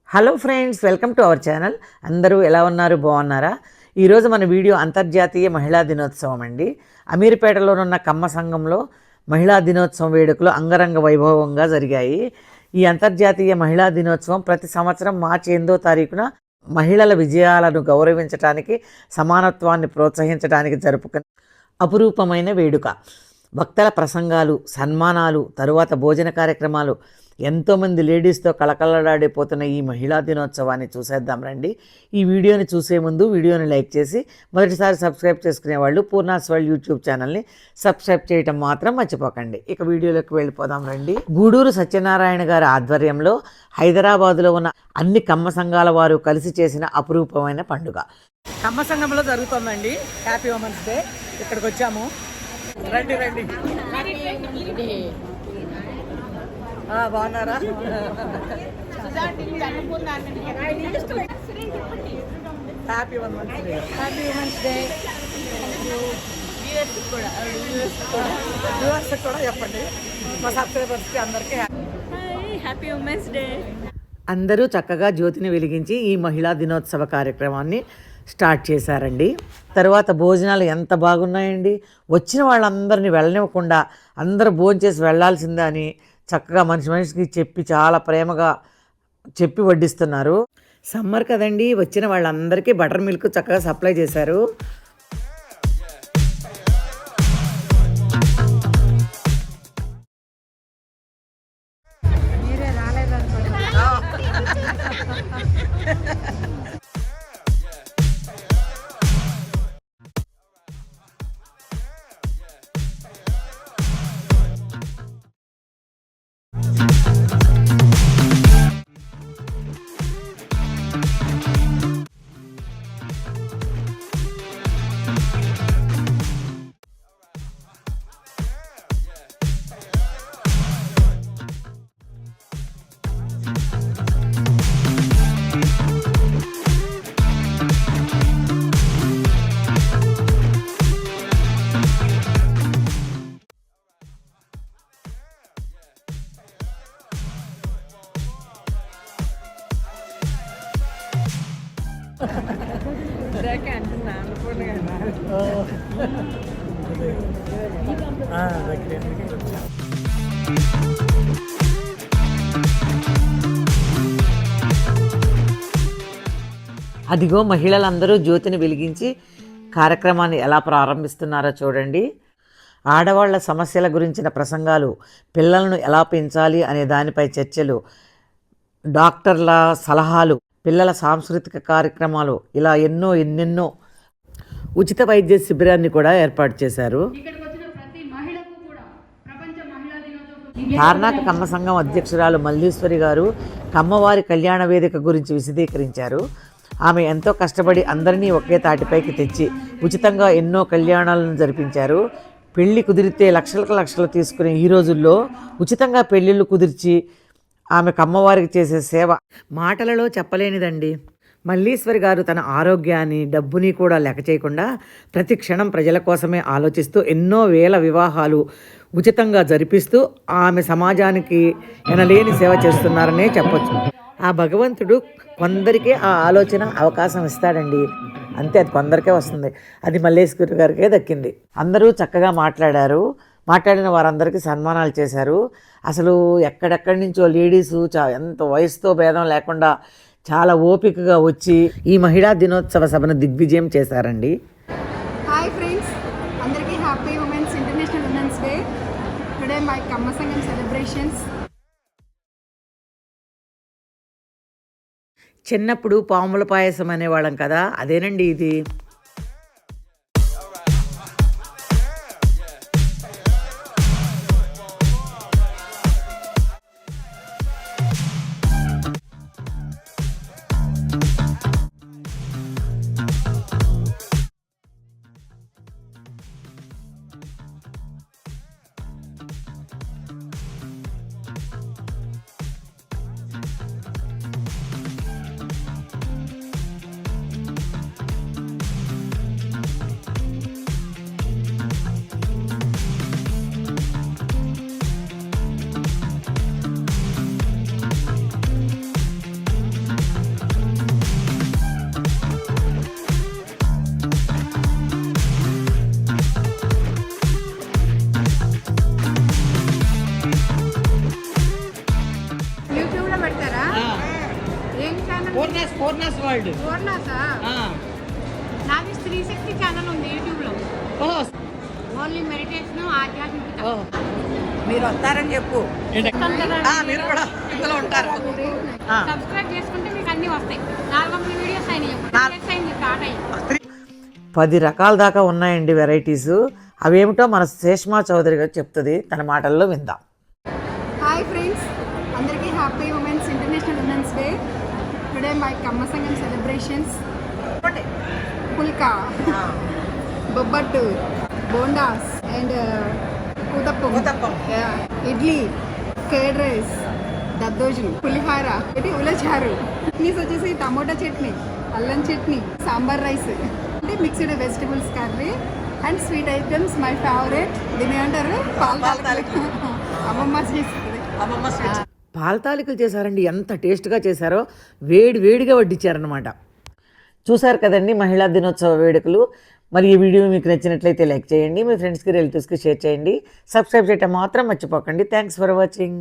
Hello friends, welcome to our channel. అందరూ ఎలా ఉన్నారు? బాగున్నారా? ఈరోజు మన వీడియో అంతర్జాతీయ మహిళా దినోత్సవం అండి. అమీర్పేటలోనున్న కమ్మ సంఘంలో మహిళా దినోత్సవం వేడుకలు అంగరంగ వైభవంగా జరిగాయి. ఈ అంతర్జాతీయ మహిళా దినోత్సవం ప్రతి సంవత్సరం మార్చి 8వ తారీఖున మహిళల విజయాలను గౌరవించడానికి, సమానత్వాన్ని ప్రోత్సహించడానికి జరుపుకునే అపురూపమైన వేడుక. వక్తల ప్రసంగాలు, సన్మానాలు, తరువాత భోజన కార్యక్రమాలు, ఎంతోమంది లేడీస్తో కళకళలాడిపోతున్న ఈ మహిళా దినోత్సవాన్ని చూసేద్దాం రండి. ఈ వీడియోని చూసే ముందు వీడియోని లైక్ చేసి, మొదటిసారి సబ్స్క్రైబ్ చేసుకునే వాళ్ళు పూర్ణాస్ వరల్డ్ యూట్యూబ్ ఛానల్ని సబ్స్క్రైబ్ చేయటం మాత్రం మర్చిపోకండి. ఇక వీడియోలోకి వెళ్ళిపోదాం రండి. గూడూరు సత్యనారాయణ గారి ఆధ్వర్యంలో హైదరాబాదులో ఉన్న అన్ని కమ్మ సంఘాల వారు కలిసి చేసిన అపురూపమైన పండుగ కమ్మ సంఘంలో జరుగుతుందండి. Happy women's day. ఇక్కడికి వచ్చాము. రండి రండి. బాగున్నారా? Happy women's day. Happy women's day. Viewers కూడా చెప్పండి, మా సబ్స్క్రైబర్స్కి అందరికీ హ్యాపీ ఉమెన్స్ డే. అందరూ చక్కగా జ్యోతిని వెలిగించి ఈ మహిళా దినోత్సవ కార్యక్రమాన్ని స్టార్ట్ చేశారండి. తర్వాత భోజనాలు ఎంత బాగున్నాయండి. వచ్చిన వాళ్ళందరినీ వెళ్ళనివ్వకుండా అందరూ భోజనం చేసి వెళ్ళాల్సిందే అని చక్కగా మనిషికి చెప్పి చాలా ప్రేమగా చెప్పి వడ్డిస్తున్నారు. సమ్మర్ కదండి, వచ్చిన వాళ్ళందరికీ బటర్ మిల్క్ చక్కగా సప్లై చేశారు. అదిగో మహిళలందరూ జ్యోతిని వెలిగించి కార్యక్రమాన్ని ఎలా ప్రారంభిస్తున్నారో చూడండి. ఆడవాళ్ల సమస్యల గురించిన ప్రసంగాలు, పిల్లలను ఎలా పెంచాలి అనే దానిపై చర్చలు, డాక్టర్ల సలహాలు, పిల్లల సాంస్కృతిక కార్యక్రమాలు, ఇలా ఎన్నెన్నో. ఉచిత వైద్య శిబిరాన్ని కూడా ఏర్పాటు చేశారు. తార్నాక కమ్మ సంఘం అధ్యక్షురాలు మల్లీశ్వరి గారు కమ్మవారి కళ్యాణ వేదిక గురించి విశదీకరించారు. ఆమె ఎంతో కష్టపడి అందరినీ ఒకే తాటిపైకి తెచ్చి ఉచితంగా ఎన్నో కళ్యాణాలను జరిపించారు. పెళ్లి కుదిరితే లక్షలు తీసుకునే ఈ రోజుల్లో ఉచితంగా పెళ్ళిళ్ళు కుదిర్చి ఆమె కమ్మవారికి చేసే సేవ మాటలలో చెప్పలేనిదండి. మల్లీశ్వరి గారు తన ఆరోగ్యాన్ని, డబ్బుని కూడా లెక్క చేయకుండా ప్రతి క్షణం ప్రజల కోసమే ఆలోచిస్తూ ఎన్నో వేల వివాహాలు ఉచితంగా జరిపిస్తూ ఆమె సమాజానికి ఎనలేని సేవ చేస్తున్నారనే చెప్పొచ్చు. ఆ భగవంతుడు కొందరికే ఆ ఆలోచన అవకాశం ఇస్తాడండి, అంతే. అది కొందరికే వస్తుంది. అది మల్లేశ్వరి గారికే దక్కింది. అందరూ చక్కగా మాట్లాడిన వారందరికీ సన్మానాలు చేశారు. అసలు ఎక్కడెక్కడి నుంచో లేడీసు ఎంత వయసుతో భేదం లేకుండా చాలా ఓపికగా వచ్చి ఈ మహిళా దినోత్సవ సభను దిగ్విజయం చేశారండి. హాయ్ ఫ్రెండ్స్, అందరికీ happy women's international women's day. Today my Kamma Sangham celebrations. చిన్నప్పుడు పాముల పాయసం అనేవాళ్ళం కదా, అదేనండి ఇది. ఏం ఛానల్? పూర్ణాస్ వరల్డ్. పూర్ణాసా? నాది స్త్రీ శక్తి ఛానల్ ఉంది యూట్యూబ్లో. ఓన్లీ మెడిటేషన్, ఆధ్యాత్మికత. మీరు వస్తారని చెప్పు. మీరు కూడా ఇందులో ఉంటారు. సబ్స్క్రైబ్ చేసుకుంటే మీకు అన్నీ వస్తాయి. 400 వీడియోస్ అయినాయి. స్టార్ట్ అయ్యి 10 రకాల దాకా ఉన్నాయండి వెరైటీస్. అవేమిటో మన శేష్మా చౌదరి గారు చెప్తుంది, తన మాటల్లో విందాం. హాయ్ ఫ్రెండ్స్, అందరికీ happy women's international women's day. Today my Kamma Sangham celebrations. Phulka, bobbattu, bondas and uttapam, idli, curd rice, daddojulu, pulihora, ulacharu, chutneys వచ్చేసి tomato chutney, allam chutney, sambar rice, అంటే mixed vegetables curry and sweet items. My favourite దీని ఏమంటారు, అమ్మమ్మ చేస్తుంది. పాల తాలికలు చేశారండి, ఎంత టేస్ట్గా చేశారో. వేడిగా వడ్డించారనమాట. చూసారు కదండి మహిళా దినోత్సవ వేడుకలు. మరి ఈ వీడియో మీకు నచ్చినట్లయితే లైక్ చేయండి, మీ ఫ్రెండ్స్కి రిలేటివ్స్కి షేర్ చేయండి, సబ్స్క్రైబ్ చేయటం మాత్రం మర్చిపోకండి. Thanks for watching.